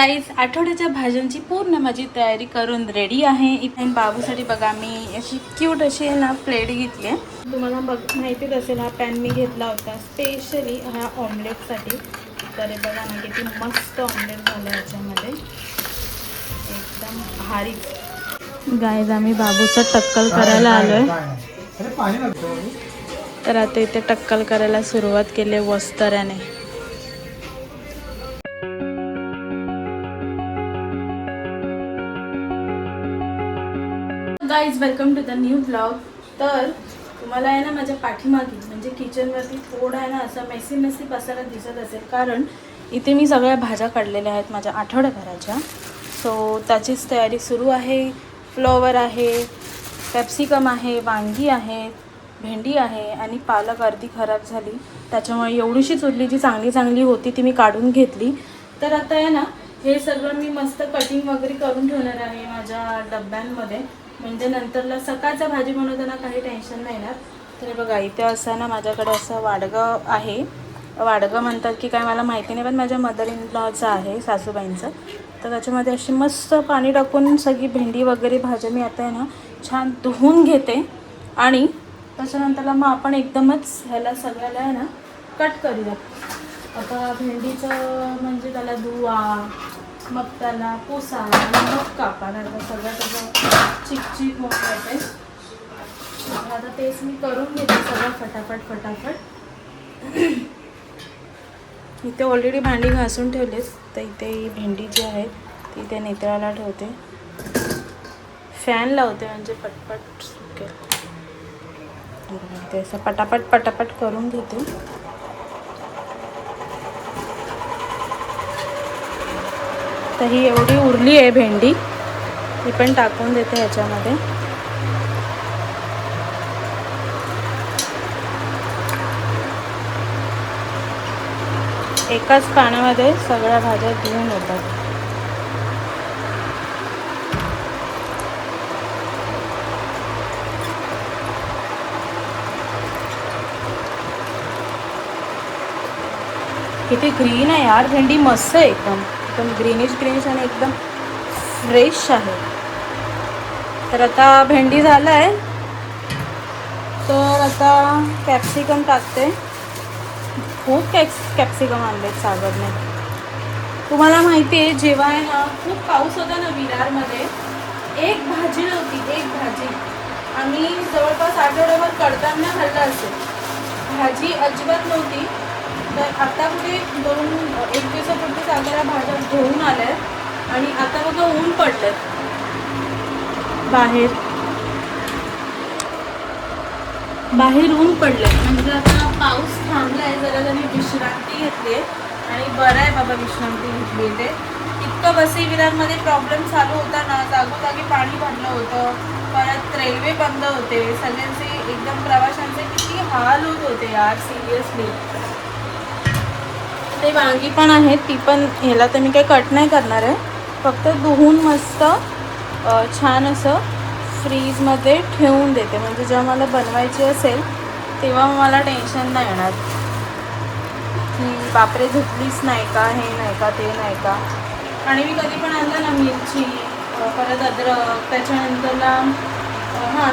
Guys आठवड्याच्या भाज्यांची पूर्ण माझी तयारी करून रेडी आहे. इथे बाबूसाठी बघा मी अशी क्यूट अशी आहे ना प्लेट घेतली आहे. तुम्हाला माहितीच असेल हा पॅन मी घेतला होता स्पेशली ह्या ऑमलेटसाठी. तर बघा ना किती मस्त ऑमलेट झालं याच्यामध्ये, एकदम भारी. गाईज आम्ही बाबूचं टक्कल करायला आलोय. तर आता इथे टक्कल करायला सुरुवात केली वस्तऱ्याने. Guys welcome to the new blog. तर तुम्हाला आहे ना माझ्या पाठीमागे म्हणजे किचनवरती थोडा आहे ना असं मेसी पसारा दिसत असेल, कारण इथे मी सगळ्या भाज्या काढलेल्या आहेत माझ्या आठवड्याभराच्या. सो त्याचीच तयारी सुरू आहे. फ्लॉवर आहे, कॅप्सिकम आहे, वांगी आहेत, भेंडी आहे आणि पालक अर्धी खराब झाली त्याच्यामुळे एवढीशीच उरली जी चांगली होती ती मी काढून घेतली. तर आता आहे ना हे सगळं मी मस्त कटिंग वगैरे करून ठेवणार आहे माझ्या डब्यांमध्ये, म्हणजे नंतरला सकाळच्या भाजी बनवताना काही टेन्शन नाही येणार. तर बघा इथे असं ना माझ्याकडे असं वाडगं आहे. वाडगं म्हणतात की काय मला माहिती नाही, पण माझ्या मदर इन लॉचं आहे, सासूबाईंचं. तर त्याच्यामध्ये अशी मस्त पाणी टाकून सगळी भेंडी वगैरे भाज्या मी आता आहे ना छान धुवून घेते आणि त्याच्यानंतरला मग आपण एकदमच ह्याला सगळ्याला आहे ना कट करूया. आता भेंडीचं म्हणजे त्याला धुवा, मग त्याला पुसा आणि मग कापा, नंतर सगळं त्याचं चिकचिक होत जाते. आता तेच मी करून घेते सगळं फटाफट. इथे ऑलरेडी भांडी घासून ठेवलेत, तर इथे भेंडी जी आहे ती इथे नितळायला ठेवते. फॅन लावते म्हणजे पटपट सुकेल. ते असं पटापट करून घेते. तर ही एवढी उरली आहे भेंडी, ती पण टाकून देते ह्याच्यामध्ये. एकाच पाण्यामध्ये सगळ्या भाज्या धुवून येतात. किती ग्रीन आहे यार भेंडी, मस्त आहे एकदम ग्रीनिश आणि एकदम फ्रेश आहे. तर आता भेंडी झालं आहे, तर आता कॅप्सिकम टाकते. खूप कॅप्सिकम आणलेत सागरने. तुम्हाला माहिती आहे जेव्हा आहे ना खूप पाऊस होता ना विरारमध्ये, एक भाजी नव्हती. आम्ही जवळपास आठवड्याभर कडधान्य खाल्लं असेल, भाजी अजिबात नव्हती. तर आता कुठे एक दिवसापूर्वी सागरा भाज्या घेऊन आल्या आणि आता बघा ऊन पडलं बाहेर ऊन पडलंय, म्हणजे आता पाऊस थांबलाय, जरा जरी विश्रांती घेतली आहे आणि बरं आहे बाबा विश्रांती घेतली. ते इतकं वसई विरारमध्ये प्रॉब्लेम चालू होता ना, जागोजागी पाणी भरलं होतं, परत रेल्वे बंद होते, सगळ्यांचे एकदम प्रवाशांचे किती हाल होत होते यार, सिरियसली. ते वांगी पण आहेत, ती पण ह्याला तर मी काही कट नाही करणार आहे, फक्त धुवून मस्त छान असं फ्रीजमध्ये ठेवून देते, म्हणजे जेव्हा मला बनवायची असेल तेव्हा मला टेन्शन नाही येणार की बापरे धुतलीच नाही का, हे नाही का, ते नाही का. आणि मी कधी पण आणलं ना मिरची, परत अद्रक, त्याच्यानंतरला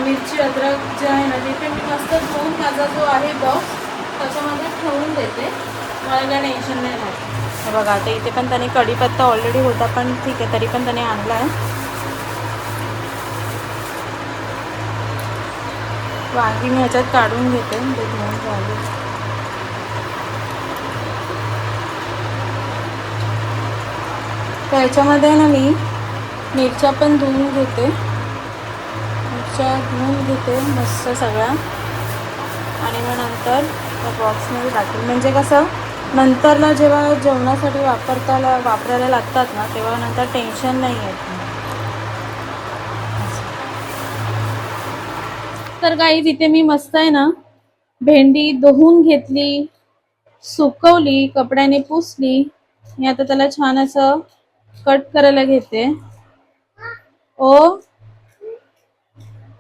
मिरची अद्रक जे आहे ना ते मी मस्त धुवून माझा जो आहे बॉक्स त्याच्यामध्ये ठेवून देते, मला काय टेन्शन नाही राहत. बघा आता इथे पण त्याने कढीपत्ता ऑलरेडी होता, पण ठीक आहे तरी पण त्याने आणला आहे. वांगी मी ह्याच्यात काढून घेते, ते धुवून झाले. तर ह्याच्यामध्ये ना मी मिरच्या पण धुवून घेते, मस्त सगळ्या, आणि मग नंतर बॉक्समध्ये टाकते, म्हणजे कसं नंतरला जेव्हा जेवणासाठी वापरायला लागतात ना तेव्हा नंतर टेन्शन नाही येत. तर गाईज इथे मी मस्त आहे ना भेंडी धुवून घेतली, सुकवली, कपड्याने पुसली, मी आता त्याला छान असं कट करायला घेते. ओ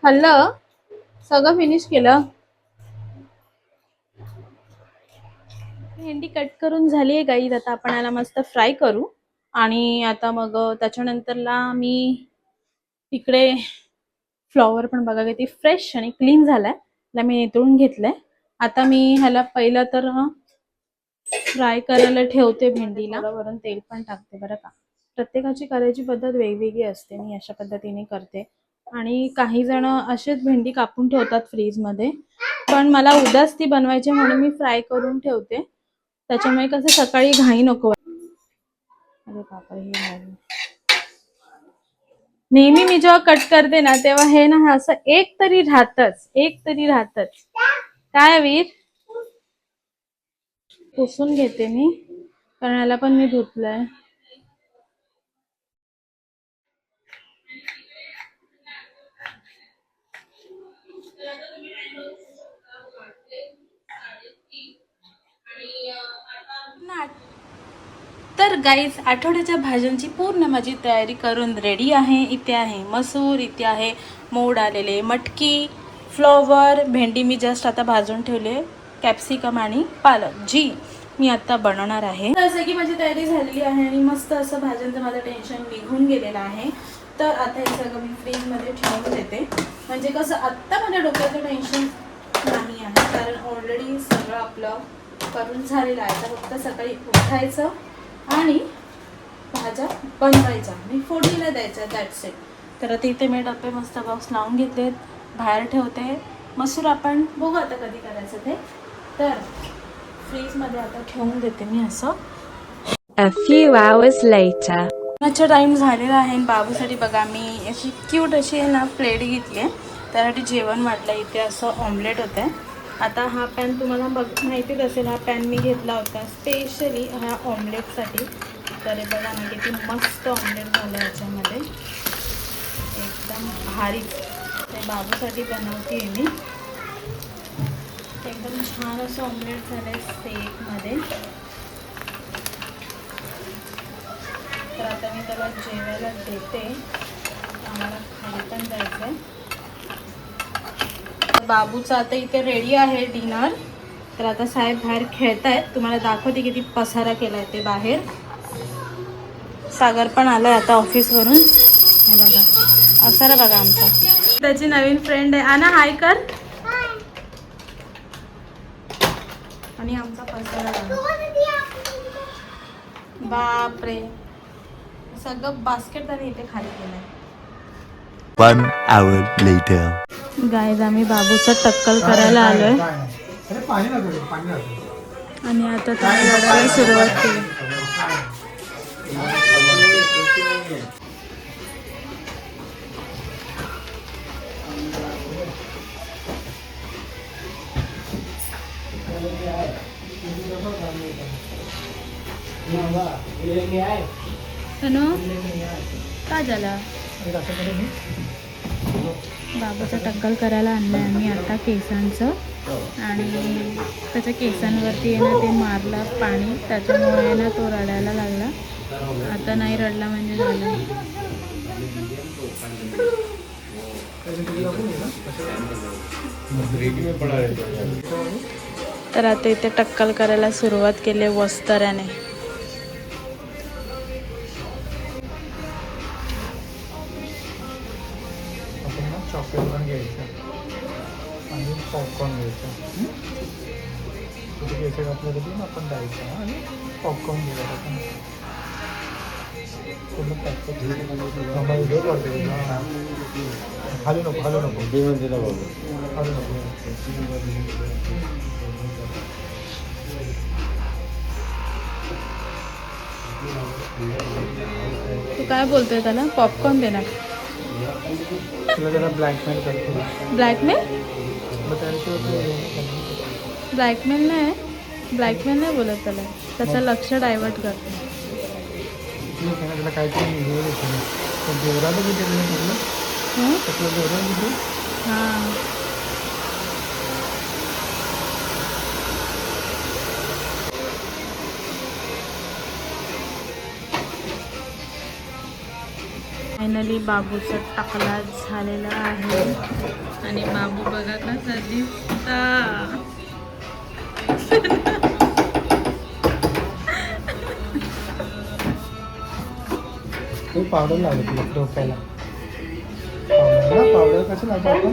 खाल्लं, सगळं फिनिश केलं. भेंडी कट करून झाली आहे गाईज, आता आपण याला मस्त फ्राय करू आणि आता मग त्याच्यानंतरला मी इकडे फ्लॉवर पण बघा किती फ्रेश आणि क्लीन झालाय, त्याला मी नितळून घेतलंय. आता मी ह्याला पहिलं तर फ्राय करायला ठेवते भेंडीला, वरून तेल पण टाकते बरं का. प्रत्येकाची करायची पद्धत वेगवेगळी असते, मी अशा पद्धतीने करते. आणि काही जण असेच भेंडी कापून ठेवतात फ्रीजमध्ये, पण मला उद्याच ती बनवायची म्हणून मी फ्राय करून ठेवते, त्याच्यामुळे कसं सकाळी घाई नको. अरे बापा, हे नेहमी मी जेव्हा कट करते ना तेव्हा हे ना असं एक तरी राहतच. काय वीर, पुसून घेते मी, कारण याला पण मी धुतलंय. तर गाईज, आठवड्याच्या भाज्यांची पूर्ण माझी तयारी करून रेडी आहे. इथे आहे मसूर, इथे आहे मोड आलेले मटकी, फ्लॉवर, भेंडी मी जस्ट आता भाजून ठेवले, कॅप्सिकम आणि पालक जी मी आता बनवणार आहे. जसं की माझी तयारी झालेली आहे आणि मस्त असं भाज्यांचं माझं टेन्शन निघून गेलेलं आहे. तर आता हे सगळं मी फ्रीजमध्ये ठेवून देते, म्हणजे कसं आत्ता माझ्या डोक्याचं टेन्शन नाही आहे, कारण ऑलरेडी सगळं आपलं करून झालेलं आहे. तर फक्त सकाळी उठायचं आणि भाज्या बनवायच्या, मी फोडणीला द्यायच्या, दॅट्स इट. तर आता इथे मी डब्बे मस्त बॉक्स लावून घेतलेत, बाहेर ठेवते. मसूर आपण बघू आता कधी करायचं ते, तर फ्रीजमध्ये आता ठेवून देते मी असं. A few hours later. अच्छा टाईम झालेला आहे. बाबूसाठी बघा मी अशी क्यूट अशी आहे ना प्लेट घेतली आहे, त्यासाठी जेवण वाटलं. इथे असं ऑमलेट होतं आहे. आता हा पॅन तुम्हाला माहितीच असेल, हा पॅन मी घेतला होता स्पेशली ह्या ऑमलेटसाठी. तर बघा ना किती मस्त ऑमलेट झालं याच्यामध्ये, एकदम भारी. ते बाबूसाठी बनवते मी, एकदम छान असं ऑमलेट झालं आहे स्टेकमध्ये. तर आता मी त्याला जेवायला देते, आम्हाला खाली पण जायचं आहे. बाबूचं आता इथे रेडी आहे डिनर. तर आता साहेब बाहेर खेळत आहेत, तुम्हाला दाखवते किती पसारा केला आहे ते बाहेर. सागर पण आलाय आता ऑफिसवरून, हे बघा पसारा बघा आमचा. त्याची नवीन फ्रेंड आहे, आना हाय कर. आणि आमचा पसारा बघा, बापरे, सगळं बास्केट त्याने इथे खाली केलंय. 1 hour later. गाईज, आम्ही बाबूचं टक्कल करायला आलोय आणि आता त्याने रडायला सुरुवात केली. काय झालं? बाबूचं टक्कल करायला आणलं आम्ही आता केसांचं, आणि त्याच्या केसांवरती आहे ना ते मारलं पाणी, त्याच्यामुळे ना तो रडायला लागला. आता नाही रडला म्हणजे झालं. तर आता इथे टक्कल करायला सुरुवात केली वस्त्राने. चॉकलेट पण घ्यायचं आणि पॉपकॉर्न घ्यायचं. तिथे केस घातलं तरी आपण द्यायचं आणि पॉपकॉर्न घ्यायचं. आपण पूर्ण पॅकेट व्हिडिओ काढते. खाली नको खाली नको खाली नको. तू काय बोलतोय त्याला पॉपकॉर्न देणार? तुला त्याला ब्लॅकमेल करतो. ब्लॅकमेल? मग ब्लॅकमेल नाही बोलत त्याला, त्याचं लक्ष डायव्हर्ट करतो. ठीक आहे ना, त्याला काहीतरी हे देतो ना. देवराला किती म्हटलं त्यातलं देवरा किती. हां, फायनली बाबूचा टकला झालेला आहे आणि बाबू बघा कसा दिसता. ते पावडर लावलं तुला डोक्याला. पावडर कसं लावतो आपण?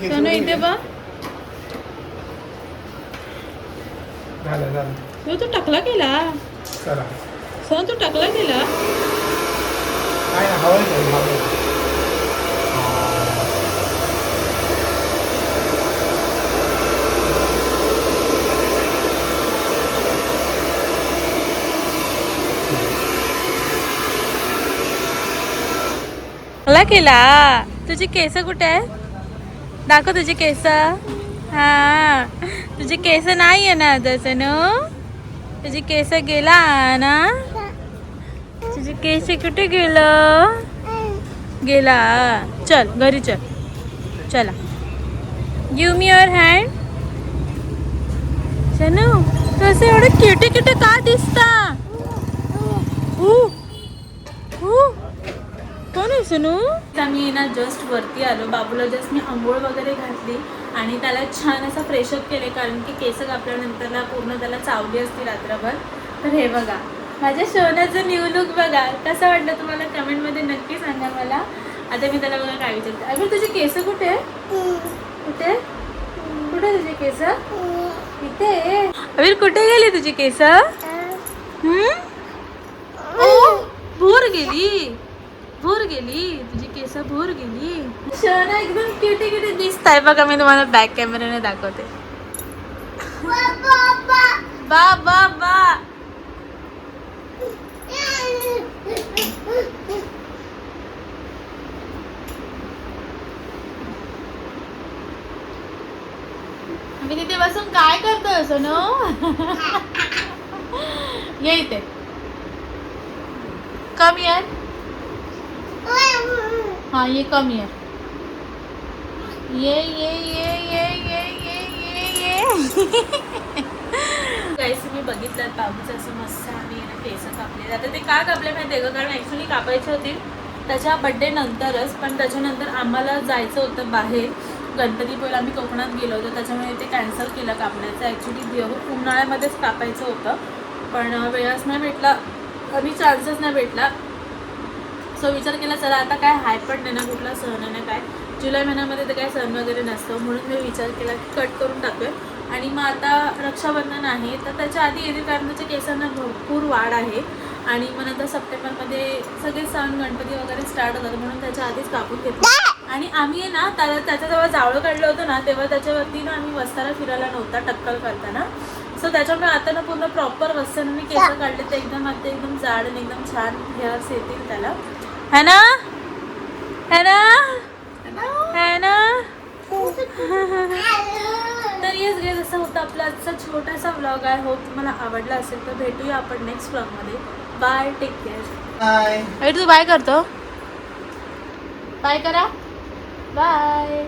सोनू इथे बघ. झालं. हो तू टाकला केला. चला सोनू तू टाकला केला. काय ना हवंय. टाकला केला. तुझी केस कुठे आहे? दाखव तुझी केस. हा तुझी केस नाही आहे ना आता सोनू. तुझी केस गेला ना. तुझी केस कुठे गेला. चल घरी चल. चला give me your hand. Sonu तू असं एवढं क्युटे का दिसता? कोण आहे सोनू? मी ना जस्ट वरती आलो. बाबूला जस्ट मी आंघोळ वगैरे घातली आणि त्याला छान असं फ्रेशअप केले, कारण की केस कापल्यानंतर पूर्ण त्याला चावली असती रात्रभर. तर हे बघा माझ्या सोन्याचं न्यू लुक बघा. कसं वाटलं तुम्हाला कमेंटमध्ये नक्की सांगा मला. आता मी त्याला बघा काय विचारते. अभिर तुझे केस कुठे? कुठे तुझे केस? इथे. अभिर कुठे गेली तुझी केस? भूर गेली तुझी केस. भूर गेली. शोना एकदम क्युटी दिसत आहे बघा. मी तुम्हाला बॅक कॅमेराने दाखवते. बा मी तिथे बसून काय करतोय सोनू? ये इथे. कम यार. हाँ ये कम यार. ये गाईस मी बघितलं बाबूचं असं मस्त आम्ही केस कापले. आता ते का कापले माहिती आहे का? कारण ॲक्च्युली कापायचे होते त्याच्या बड्डे नंतरच, पण त्याच्यानंतर आम्हाला जायचं होतं बाहेर. गणपतीपुळेला आम्ही कोकणात गेलो होतो, त्याच्यामुळे ते कॅन्सल केलं कापण्याचं. ॲक्च्युली उन्हाळ्यामध्येच कापायचं होतं, पण वेळच नाही भेटला आणि चान्सच नाही भेटला. सो विचार केला चला आता काय हाय पण नाही ना कुठला सण आहे ना काय. जुलै महिन्यामध्ये तर काय सण वगैरे नसतं, म्हणून मी विचार केला की कट करून टाकूया. आणि मग आता रक्षाबंधन आहे तर त्याच्या आधी येतील, कारण त्याच्या केसांना भरपूर वाढ आहे. आणि मग नंतर सप्टेंबरमध्ये सगळे सण गणपती वगैरे स्टार्ट होतात, म्हणून त्याच्या आधीच कापून घेतलं. आणि आम्ही ना त्याच्याजवळ जावळं काढलं होतं ना, तेव्हा त्याच्यावरती ना आम्ही वस्तारा फिरायला नव्हता टक्कल करताना. सो त्याच्यामुळे आता ना पूर्ण प्रॉपर वस्ताना मी केस काढले तर एकदम आता एकदम जाड आणि एकदम छान हेअर्स येतील त्याला. है ना? तर येस गेस असं होतं आपला आजचा छोटासा व्लॉग. आहे होप तुम्हाला आवडला असेल. तर भेटूया आपण नेक्स्ट व्लॉगमध्ये. Bye, take care. तू बाय करतो. बाय करा. बाय.